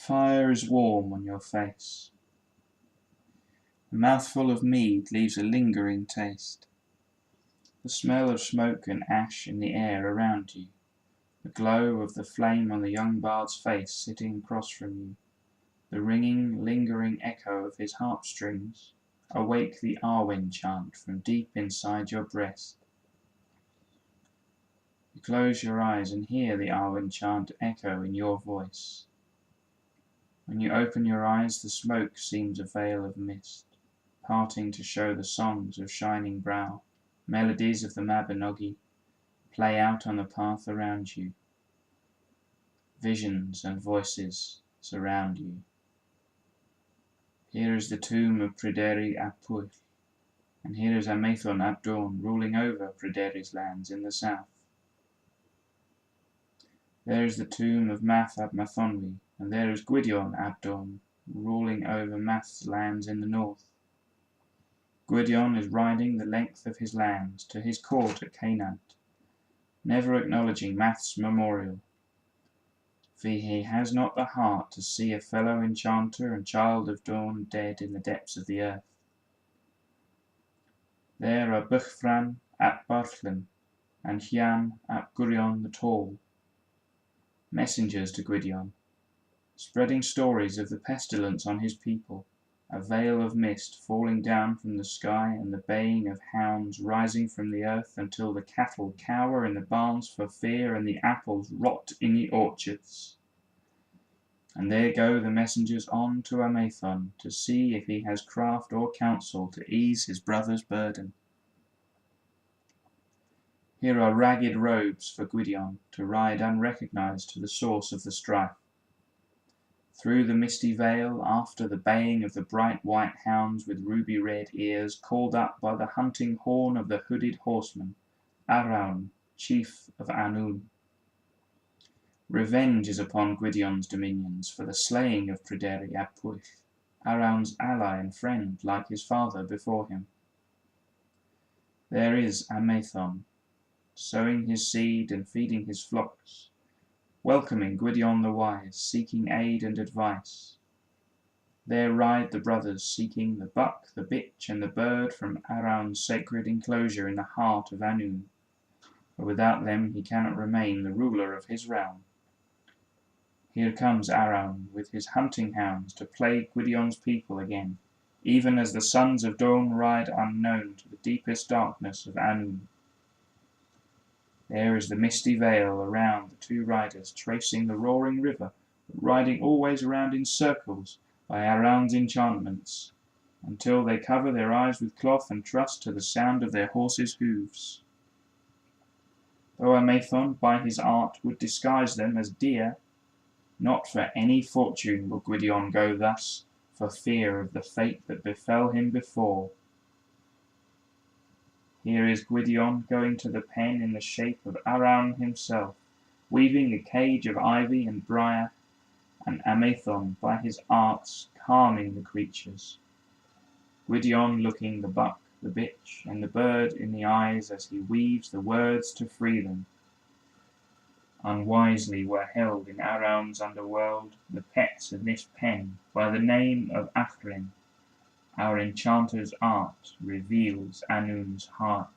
fire is warm on your face. A mouthful of mead leaves a lingering taste. The smell of smoke and ash in the air around you. The glow of the flame on the young bard's face sitting across from you. The ringing, lingering echo of his harp strings awake the Arwen chant from deep inside your breast. You close your eyes and hear the Arwen chant echo in your voice. When you open your eyes, the smoke seems a veil of mist, parting to show the songs of Shining Brow, melodies of the Mabinogion, play out on the path around you. Visions and voices surround you. Here is the tomb of Pryderi ap Pwyll, and here is Amaethon ap Dawn ruling over Pryderi's lands in the south. There is the tomb of Math ap Mathonwy, and there is Gwydion ap Dawn ruling over Math's lands in the north. Gwydion is riding the length of his lands to his court at Cainant, never acknowledging Math's memorial, for he has not the heart to see a fellow enchanter and child of dawn dead in the depths of the earth. There are Buchfran ap Barthlin and Hian ap Gurion the Tall, messengers to Gwydion, spreading stories of the pestilence on his people, a veil of mist falling down from the sky and the baying of hounds rising from the earth until the cattle cower in the barns for fear and the apples rot in the orchards. And there go the messengers on to Amaethon to see if he has craft or counsel to ease his brother's burden. Here are ragged robes for Gwydion to ride unrecognized to the source of the strife. Through the misty veil, after the baying of the bright white hounds with ruby-red ears, called up by the hunting horn of the hooded horseman, Arawn, chief of Annwn. Revenge is upon Gwydion's dominions for the slaying of Pryderi ap Pwyll, Arawn's ally and friend like his father before him. There is Amaethon, sowing his seed and feeding his flocks, welcoming Gwydion the Wise, seeking aid and advice. There ride the brothers, seeking the buck, the bitch, and the bird from Arawn's sacred enclosure in the heart of Annwn, for without them he cannot remain the ruler of his realm. Here comes Arawn with his hunting hounds to plague Gwydion's people again, even as the sons of dawn ride unknown to the deepest darkness of Annwn. There is the misty veil around the two riders, tracing the roaring river, but riding always around in circles by Arawn's enchantments, until they cover their eyes with cloth and trust to the sound of their horses' hooves. Though Amaethon by his art would disguise them as deer, not for any fortune will Gwydion go thus, for fear of the fate that befell him before. Here is Gwydion going to the pen in the shape of Arawn himself, weaving a cage of ivy and briar, and Amaethon by his arts calming the creatures. Gwydion looking the buck, the bitch, and the bird in the eyes as he weaves the words to free them. Unwisely were held in Arawn's underworld the pets of this pen by the name of Achrin. Our enchanter's art reveals Annwn's heart.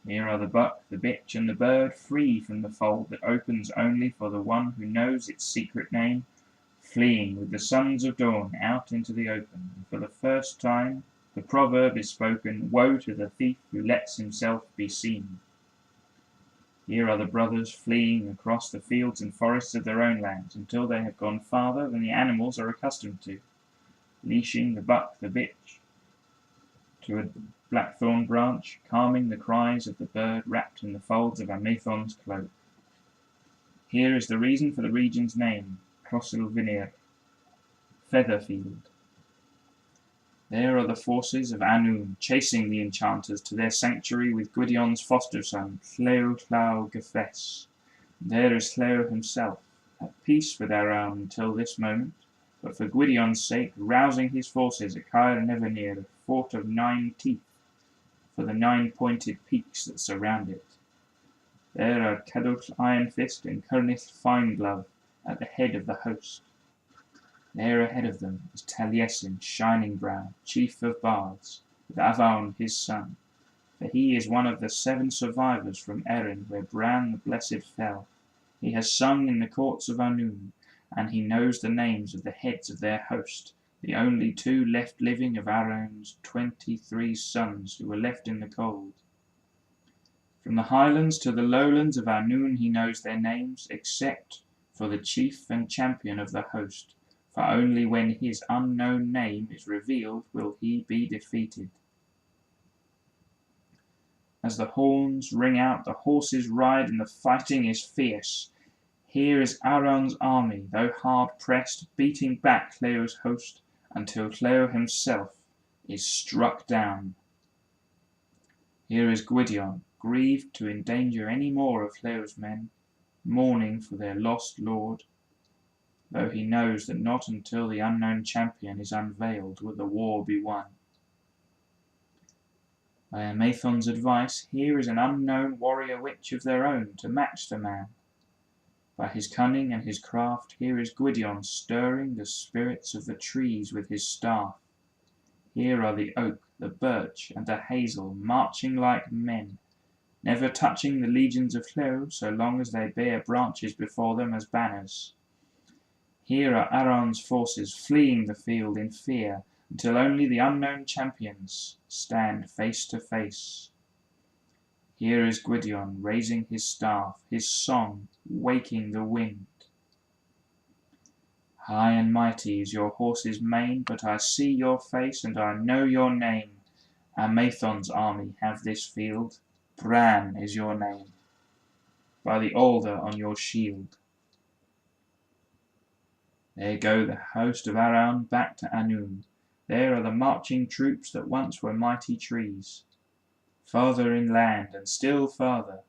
Here are the buck, the bitch, and the bird, free from the fold that opens only for the one who knows its secret name, fleeing with the sons of dawn out into the open, and for the first time the proverb is spoken, woe to the thief who lets himself be seen. Here are the brothers fleeing across the fields and forests of their own lands until they have gone farther than the animals are accustomed to, leashing the buck, the bitch, to a blackthorn branch, calming the cries of the bird wrapped in the folds of Amaethon's cloak. Here is the reason for the region's name, Crosilvinir, Featherfield. There are the forces of Annwn, chasing the enchanters to their sanctuary with Gwydion's foster son, Lleu Llaw Gyffes. There is Lleu himself, at peace with Arawn until this moment, but for Gwydion's sake rousing his forces at Caer Nefanir, the fort of 9 teeth, for the 9-pointed peaks that surround it. There are Cadwch Ironfist and Cyrnith Fineglove at the head of the host. There ahead of them is Taliesin Shining Brow, chief of bards, with Avaun his son, for he is one of the 7 survivors from Erin where Bran the Blessed fell. He has sung in the courts of Annwn, and he knows the names of the heads of their host, the only 2 left living of Araun's 23 sons who were left in the cold. From the highlands to the lowlands of Annwn he knows their names, except for the chief and champion of the host, for only when his unknown name is revealed will he be defeated. As the horns ring out, the horses ride, and the fighting is fierce. Here is Araun's army, though hard pressed, beating back Cleo's host, until Cleo himself is struck down. Here is Gwydion, grieved to endanger any more of Cleo's men, mourning for their lost lord, though he knows that not until the unknown champion is unveiled will the war be won. By Amaethon's advice, here is an unknown warrior witch of their own to match the man. By his cunning and his craft, here is Gwydion stirring the spirits of the trees with his staff. Here are the oak, the birch, and the hazel marching like men, never touching the legions of Cleo so long as they bear branches before them as banners. Here are Araun's forces fleeing the field in fear, until only the unknown champions stand face to face. Here is Gwydion raising his staff, his song waking the wind. High and mighty is your horse's mane, but I see your face and I know your name. Amaethon's army have this field. Bran is your name, by the alder on your shield. There go the host of Araun back to Annwn. There are the marching troops that once were mighty trees. Farther inland and still farther,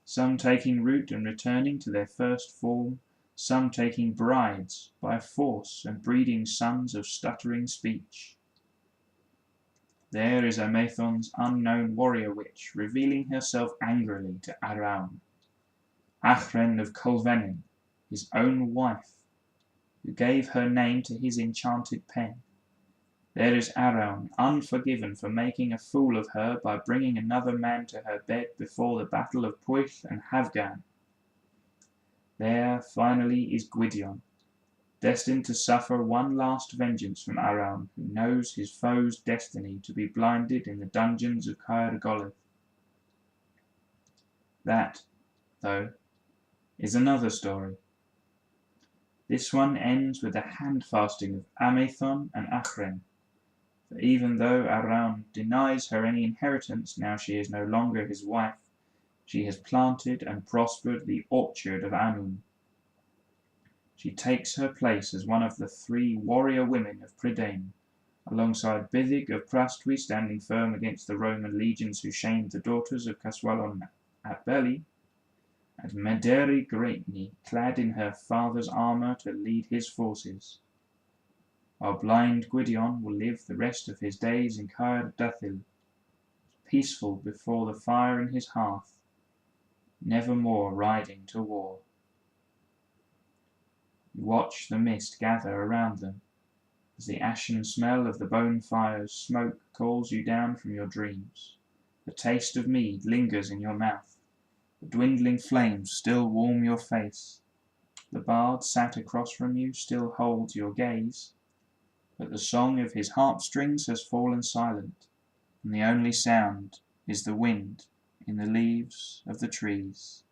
some taking root and returning to their first form, some taking brides by force and breeding sons of stuttering speech. There is Amaethon's unknown warrior witch revealing herself angrily to Araun, Achren of Colvenin, his own wife, who gave her name to his enchanted pen. There is Araun, unforgiven for making a fool of her by bringing another man to her bed before the battle of Pwyll and Havgan. There, finally, is Gwydion, destined to suffer one last vengeance from Araun, who knows his foe's destiny to be blinded in the dungeons of Caer Golith. That, though, is another story. This one ends with the handfasting of Amaethon and Achren, for even though Araun denies her any inheritance now she is no longer his wife, she has planted and prospered the orchard of Annwn. She takes her place as one of the 3 warrior women of Prydain, alongside Bithig of Prastwi standing firm against the Roman legions who shamed the daughters of Caswallon at Belly, and Mederi Greatney clad in her father's armour to lead his forces, while blind Gwydion will live the rest of his days in Caer Duthil, peaceful before the fire in his hearth, never more riding to war. You watch the mist gather around them, as the ashen smell of the bonfire's smoke calls you down from your dreams. The taste of mead lingers in your mouth. The dwindling flames still warm your face. The bard sat across from you still holds your gaze, but the song of his harp strings has fallen silent, and the only sound is the wind in the leaves of the trees.